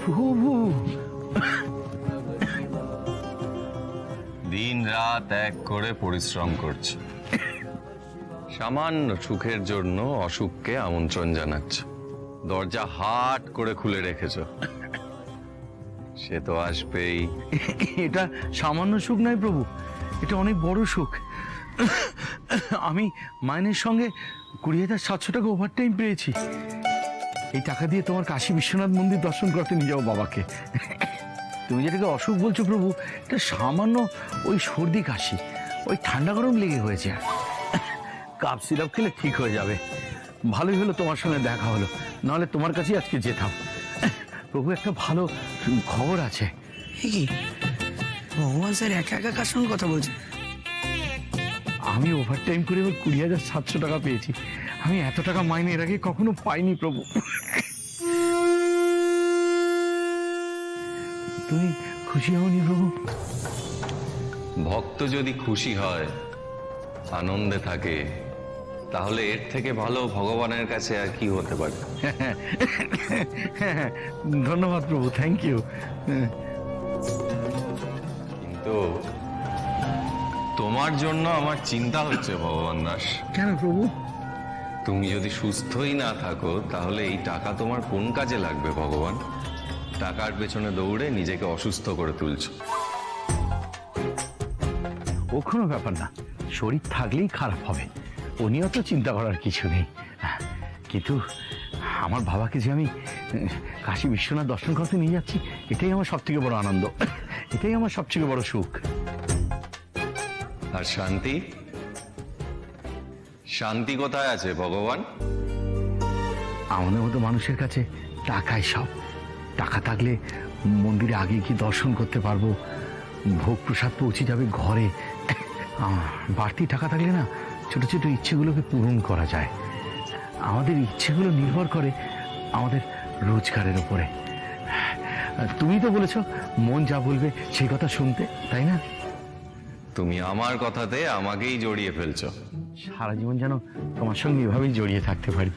প্রভু, দিন রাত এক করে পরিশ্রম করছে, সামান্য সুখের জন্য অসুখকে আমন্ত্রণ জানাচ্ছে। দরজা হাট করে খুলে রেখেছ, সে তো আসবেই। এটা সামান্য সুখ নয় প্রভু, এটা অনেক বড় সুখ। আমি মাইনের সঙ্গে 20,700 টাকা ওভারটাইম পেয়েছি। এই টাকা দিয়ে তোমার কাশী বিশ্বনাথ মন্দির দর্শন করতে নিয়ে যাবো বাবাকে। তুমি যেটাকে অসুখ বলছো প্রভু, এটা সামান্য ওই সর্দি কাশি, ওই ঠান্ডা গরম লেগে হয়েছে। কাপ সিরাপ খেলে ঠিক হয়ে যাবে। ভালোই হলো তোমার সঙ্গে দেখা হলো, নাহলে তোমার কাছেই আজকে যেতাম। প্রভু, একটা ভালো খবর আছে। কি ভগবান স্যার একা একা কার সঙ্গে কথা বলছে? আমি ওভারটাইম করে এবার 20,700 টাকা পেয়েছি। আমি এত টাকা মাইনে এর আগে কখনো পাইনি প্রভু। তুমি খুশি হওনি প্রভু? ভক্ত যদি খুশি হয়, আনন্দে থাকে, তাহলে এর থেকে ভালো ভগবানের কাছে আর কি হতে পারে? ধন্যবাদ প্রভু, থ্যাংক ইউ। কিন্তু তোমার জন্য আমার চিন্তা হচ্ছে ভগবান দাস। কেন প্রভু? তুমি যদি সুস্থই না থাকো, তাহলে এই টাকা তোমার কোন কাজে লাগবে ভগবান? টাকার পেছনে দৌড়ে নিজেকে অসুস্থ করে তুলছো। ও কোনো ব্যাপার না, শরীর থাকলেই খারাপ হবে, ও নিয়েও তো চিন্তা করার কিছু নেই। কিন্তু আমার বাবাকে যে আমি কাশী বিশ্বনাথ দর্শন করতে নিয়ে যাচ্ছি, এটাই আমার সব থেকে বড় আনন্দ, এটাই আমার সব থেকে বড় সুখ। আর শান্তি, শান্তি কোথায় আছে ভগবান? আমাদের মতো মানুষের কাছে টাকাই সব। টাকা থাকলে মন্দিরে আগে কি দর্শন করতে পারবো, ভোগ প্রসাদ পৌঁছে যাবে ঘরে। বাড়তি টাকা থাকলে না ছোট ছোট ইচ্ছেগুলোকে পূরণ করা যায়। আমাদের ইচ্ছেগুলো নির্ভর করে আমাদের রোজগারের উপরে। তুমি তো বলেছ মন যা বলবে সেই কথা শুনতে, তাই না? তুমি আমার কথাতে আমাকেই জড়িয়ে ফেলছো। সারা জীবন যেন তোমার সঙ্গে এভাবেই জড়িয়ে থাকতে পারি।